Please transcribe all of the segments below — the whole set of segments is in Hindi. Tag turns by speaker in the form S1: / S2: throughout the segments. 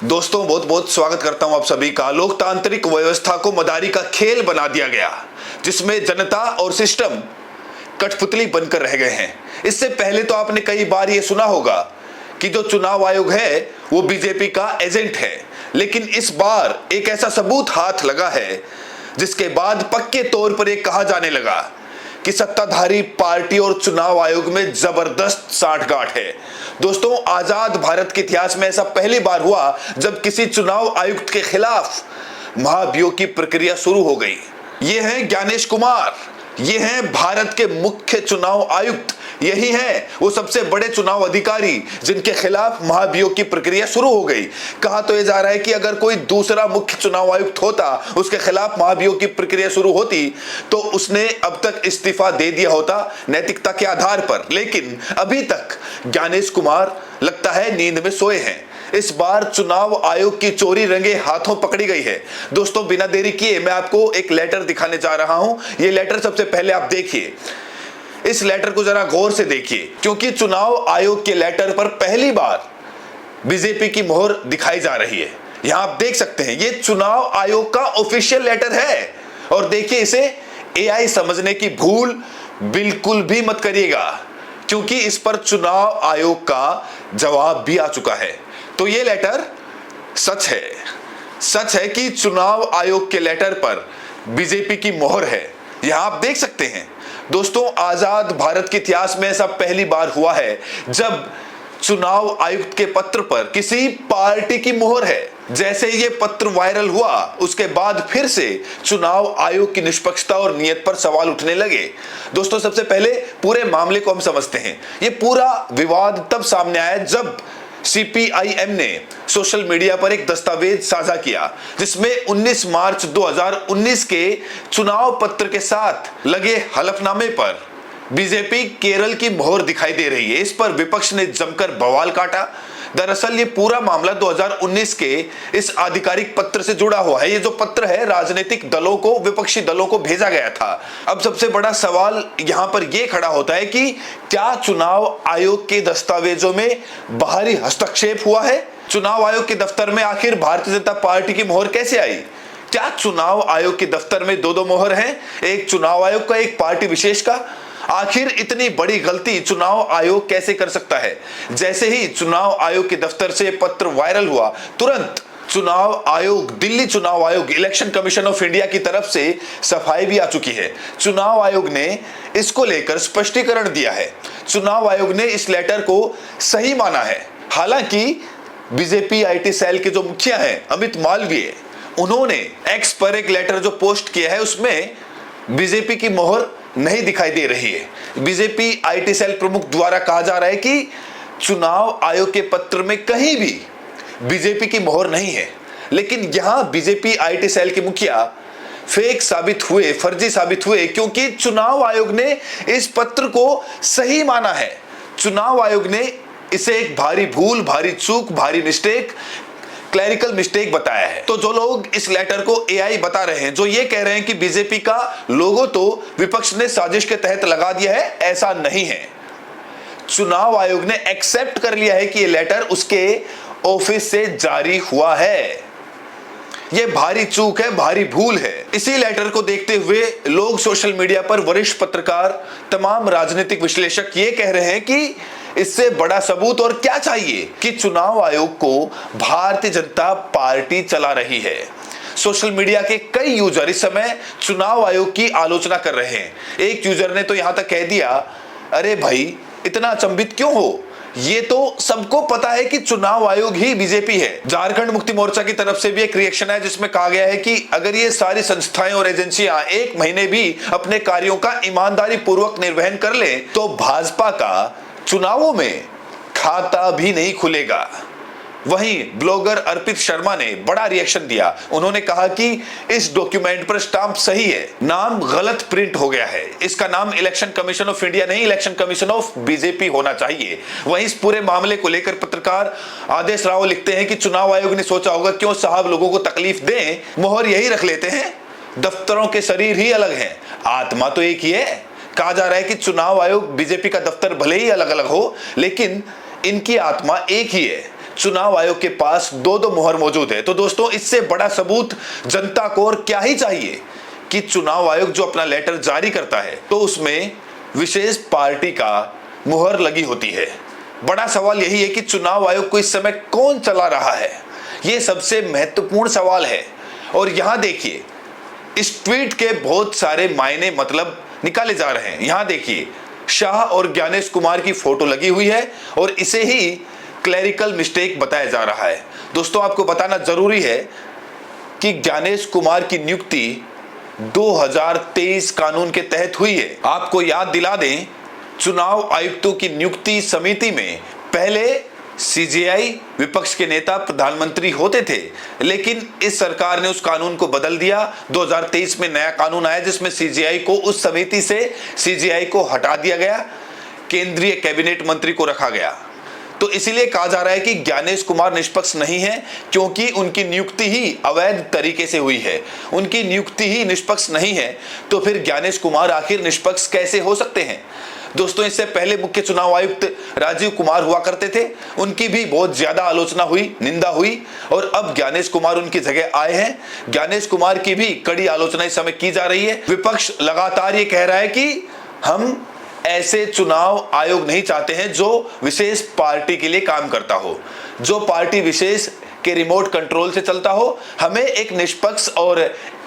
S1: दोस्तों बहुत बहुत स्वागत करता हूं आप सभी का। लोकतांत्रिक व्यवस्था को मदारी का खेल बना दिया गया, जिसमें जनता और सिस्टम कठपुतली बनकर रह गए हैं। इससे पहले तो आपने कई बार यह सुना होगा कि जो चुनाव आयोग है वो बीजेपी का एजेंट है, लेकिन इस बार एक ऐसा सबूत हाथ लगा है जिसके बाद पक्के तौर पर यह कहा जाने लगा कि सत्ताधारी पार्टी और चुनाव आयोग में जबरदस्त सांठगांठ है। दोस्तों, आजाद भारत के इतिहास में ऐसा पहली बार हुआ जब किसी चुनाव आयुक्त के खिलाफ महाभियोग की प्रक्रिया शुरू हो गई। ये हैं ज्ञानेश कुमार, ये हैं भारत के मुख्य चुनाव आयुक्त, यही है वो सबसे बड़े चुनाव अधिकारी जिनके खिलाफ महाभियोग की प्रक्रिया शुरू हो गई। कहा तो यह जा रहा है कि अगर कोई दूसरा मुख्य चुनाव आयुक्त होता, उसके खिलाफ महाभियोग की प्रक्रिया शुरू होती, तो उसने अब तक इस्तीफा दे दिया होता नैतिकता के आधार पर। लेकिन अभी तक ज्ञानेश कुमार लगता है नींद में सोए हैं। इस बार चुनाव आयोग की चोरी रंगे हाथों पकड़ी गई है। दोस्तों, बिना देरी किए मैं आपको एक लेटर दिखाने जा रहा हूं। यह लेटर सबसे पहले आप देखिए, इस लेटर को जरा गौर से देखिए, क्योंकि चुनाव आयोग के लेटर पर पहली बार बीजेपी की मोहर दिखाई जा रही है। यहां आप देख सकते हैं, यह चुनाव आयोग का ऑफिशियल लेटर है। और देखिए, इसे एआई समझने की भूल बिल्कुल भी मत करिएगा, क्योंकि इस पर चुनाव आयोग का जवाब भी आ चुका है। तो यह लेटर सच है कि चुनाव आयोग के लेटर पर बीजेपी की मोहर है। यहां आप देख सकते हैं। दोस्तों, आजाद भारत के इतिहास में ऐसा पहली बार हुआ है जब चुनाव आयुक्त के पत्र पर किसी पार्टी की मोहर है। जैसे ये पत्र वायरल हुआ, उसके बाद फिर से चुनाव आयोग की निष्पक्षता और नियत पर सवाल उठने लगे। दोस्तों, सबसे पहले पूरे मामले को हम समझते हैं। ये पूरा विवाद तब सामने आया जब सीपीआईएम ने सोशल मीडिया पर एक दस्तावेज साझा किया, जिसमें 19 मार्च 2019 के चुनाव पत्र के साथ लगे हलफनामे पर बीजेपी केरल की मोहर दिखाई दे रही है। इस पर विपक्ष ने जमकर बवाल काटा। दरअसल ये पूरा मामला 2019 के इस आधिकारिक पत्र से जुड़ा हुआ है। ये जो पत्र है, राजनीतिक दलों को, विपक्षी दलों को भेजा गया था। अब सबसे बड़ा सवाल यहां पर यह खड़ा होता है कि क्या चुनाव आयोग के दस्तावेजों में बाहरी हस्तक्षेप हुआ है? चुनाव आयोग के दफ्तर में आखिर भारतीय जनता पार्टी की मोहर कैसे आई? क्या चुनाव आयोग के दफ्तर में दो मोहर हैं, एक चुनाव आयोग का, एक पार्टी विशेष का? आखिर इतनी बड़ी गलती चुनाव आयोग कैसे कर सकता है? जैसे ही चुनाव आयोग के दफ्तर से पत्र वायरल हुआ, तुरंत चुनाव आयोग, दिल्ली चुनाव आयोग, इलेक्शन कमीशन ऑफ इंडिया की तरफ से सफाई भी आ चुकी है। चुनाव आयोग ने इसको लेकर स्पष्टीकरण दिया है। चुनाव आयोग ने इस लेटर को सही माना है। हालांकि बीजेपी आईटी सेल के जो मुखिया हैं अमित मालवीय, उन्होंने एक्स पर एक लेटर जो पोस्ट किया है, उसमें बीजेपी की मोहर नहीं दिखाई दे रही है। बीजेपी आईटी सेल प्रमुख द्वारा कहा जा रहा है कि चुनाव आयोग के पत्र में कहीं भी बीजेपी की मोहर नहीं है। लेकिन यहां बीजेपी आईटी सेल के मुखिया फेक साबित हुए, फर्जी साबित हुए, क्योंकि चुनाव आयोग ने इस पत्र को सही माना है। चुनाव आयोग ने इसे एक भारी भूल, भारी चूक, भारी मिस्टेक, क्लैरिकल मिस्टेक बताया है। तो जो लोग इस लेटर को एआई बता रहे हैं, जो ये कह रहे हैं कि बीजेपी का लोगो तो विपक्ष ने साजिश के तहत लगा दिया है, ऐसा नहीं है। चुनाव आयोग ने एक्सेप्ट कर लिया है कि ये लेटर उसके ऑफिस से जारी हुआ है। ये भारी चूक है, भारी भूल है। इसी लेटर को देखते हुए लोग सोशल मीडिया पर, वरिष्ठ पत्रकार, तमाम राजनीतिक विश्लेषक ये कह रहे हैं कि इससे बड़ा सबूत और क्या चाहिए कि चुनाव आयोग को भारतीय जनता पार्टी चला रही है। सोशल मीडिया के कई यूजर इस समय चुनाव आयोग की आलोचना कर रहे हैं। एक यूजर ने तो यहां तक कह दिया, अरे भाई इतना अचंभित क्यों हो, ये तो सबको पता है कि चुनाव आयोग ही बीजेपी है। झारखंड मुक्ति मोर्चा की तरफ से भी एक रिएक्शन है, जिसमें कहा गया है कि अगर ये सारी संस्थाएं और एजेंसियां एक महीने भी अपने कार्यों का ईमानदारी पूर्वक निर्वहन कर ले, तो भाजपा का चुनावों में खाता भी नहीं खुलेगा। वहीं ब्लॉगर अर्पित शर्मा ने बड़ा रिएक्शन दिया। उन्होंने कहा कि इस डॉक्यूमेंट पर स्टाम्प सही है, नाम गलत प्रिंट हो गया है। इसका नाम इलेक्शन कमीशन ऑफ इंडिया नहीं, इलेक्शन कमीशन ऑफ बीजेपी होना चाहिए। वहीं इस पूरे मामले को लेकर पत्रकार आदेश राव लिखते हैं कि चुनाव आयोग ने सोचा होगा क्यों साहब लोगों को तकलीफ दें, मोहर यही रख लेते हैं। दफ्तरों के शरीर ही अलग हैं, आत्मा तो एक ही है। कहा जा रहा है कि चुनाव आयोग, बीजेपी का दफ्तर भले ही अलग अलग हो, लेकिन इनकी आत्मा एक ही है। चुनाव आयोग के पास दो मोहर मौजूद है। तो दोस्तों, इससे बड़ा सबूत जनता को और क्या ही चाहिए कि चुनाव आयोग जो अपना लेटर जारी करता है तो उसमें विशेष पार्टी का मुहर लगी होती है। बड़ा सवाल यही है कि चुनाव आयोग को इस समय कौन चला रहा है, यह सबसे महत्वपूर्ण सवाल है। और यहां देखिए, इस ट्वीट के बहुत सारे मायने मतलब निकाले जा रहे हैं। यहां देखिए, शाह और ज्ञानेश कुमार की फोटो लगी हुई है और इसे ही क्लरिकल मिस्टेक बताया जा रहा है। दोस्तों, आपको बताना जरूरी है कि ज्ञानेश कुमार की नियुक्ति 2023 कानून के तहत हुई है। आपको याद दिला दें, चुनाव आयुक्तों की नियुक्ति समिति में पहले सीजेआई विपक्ष के नेता प्रधानमंत्री होते थे, लेकिन इस सरकार ने उस कानून को बदल दिया। 2023 में नया कानून आया जिसमें सीजेआई को उस समिति से सीजेआई को हटा दिया गया, केंद्रीय कैबिनेट मंत्री को रखा गया। तो इसीलिए कहा जा रहा है कि ज्ञानेश कुमार निष्पक्ष नहीं है, क्योंकि उनकी नियुक्ति ही अवैध तरीके से हुई है। उनकी नियुक्ति ही निष्पक्ष नहीं है, तो फिर ज्ञानेश कुमार आखिर निष्पक्ष कैसे हो सकते हैं। दोस्तों, इससे पहले मुख्य चुनाव आयुक्त राजीव कुमार हुआ करते थे, उनकी भी बहुत ज्यादा आलोचना हुई, निंदा हुई, और अब ज्ञानेश कुमार उनकी जगह आए हैं। ज्ञानेश कुमार की भी कड़ी आलोचना इस समय की जा रही है। विपक्ष लगातार ये कह रहा है कि हम ऐसे चुनाव आयोग नहीं चाहते हैं जो विशेष पार्टी के लिए काम करता हो, जो पार्टी विशेष के रिमोट कंट्रोल से चलता हो। हमें एक निष्पक्ष और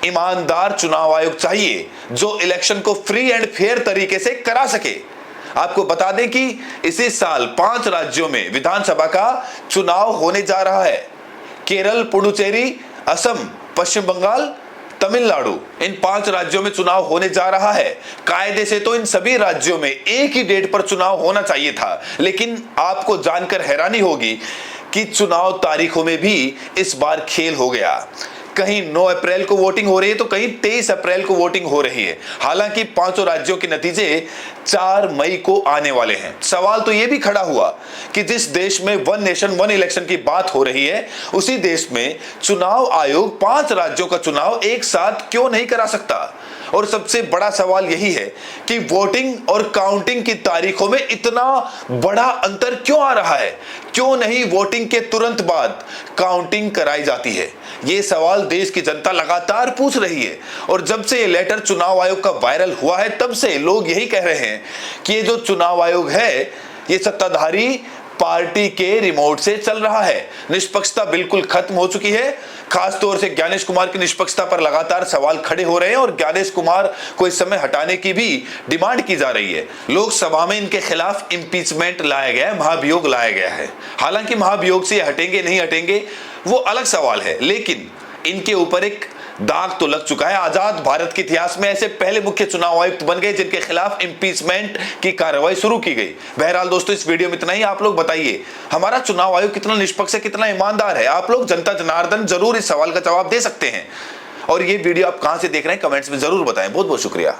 S1: ईमानदार चुनाव आयोग चाहिए जो इलेक्शन को फ्री एंड फेयर तरीके से करा सके। आपको बता दें कि इसी साल 5 राज्यों में विधानसभा का चुनाव होने जा रहा है। केरल, पुडुचेरी, असम, पश्चिम बंगाल, तमिलनाडु, इन 5 राज्यों में चुनाव होने जा रहा है। कायदे से तो इन सभी राज्यों में एक ही डेट पर चुनाव होना चाहिए था, लेकिन आपको जानकर हैरानी होगी कि चुनाव तारीखों में भी इस बार खेल हो गया। कहीं 9 अप्रैल को वोटिंग हो रही है तो कहीं 23 अप्रैल को वोटिंग हो रही है। हालांकि 5 राज्यों के नतीजे 4 मई को आने वाले हैं। सवाल तो यह भी खड़ा हुआ कि जिस देश में 1 नेशन 1 इलेक्शन की बात हो रही है, उसी देश में चुनाव आयोग 5 राज्यों का चुनाव एक साथ क्यों नहीं करा सकता। और सबसे बड़ा सवाल यही है कि वोटिंग और काउंटिंग की तारीखों में इतना बड़ा अंतर क्यों आ रहा है, क्यों नहीं वोटिंग के तुरंत बाद काउंटिंग कराई जाती है। ये सवाल देश की जनता लगातार पूछ रही है। और जब से ये लेटर चुनाव आयोग का वायरल हुआ है, तब से लोग यही कह रहे हैं कि ये जो चुनाव आयोग है, ये सत्ताधारी पार्टी के रिमोट से चल रहा है। निष्पक्षता बिल्कुल खत्म हो चुकी है। खासतौर से ज्ञानेश कुमार की निष्पक्षता पर लगातार सवाल खड़े हो रहे हैं और ज्ञानेश कुमार को इस समय हटाने की भी डिमांड की जा रही है। लोकसभा में इनके खिलाफ इंपीचमेंट लाया गया है, महाभियोग लाया गया है। हालांकि महाभियोग से हटेंगे नहीं हटेंगे वो अलग सवाल है, लेकिन इनके ऊपर एक दाग तो लग चुका है। आजाद भारत के इतिहास में ऐसे पहले मुख्य चुनाव आयुक्त बन गए जिनके खिलाफ इंपीचमेंट की कार्रवाई शुरू की गई। बहरहाल दोस्तों, इस वीडियो में इतना ही। आप लोग बताइए, हमारा चुनाव आयोग कितना निष्पक्ष है, कितना ईमानदार है। आप लोग जनता जनार्दन जरूर इस सवाल का जवाब दे सकते हैं। और ये वीडियो आप कहां से देख रहे हैं, कमेंट्स में जरूर बताएं। बहुत बहुत शुक्रिया।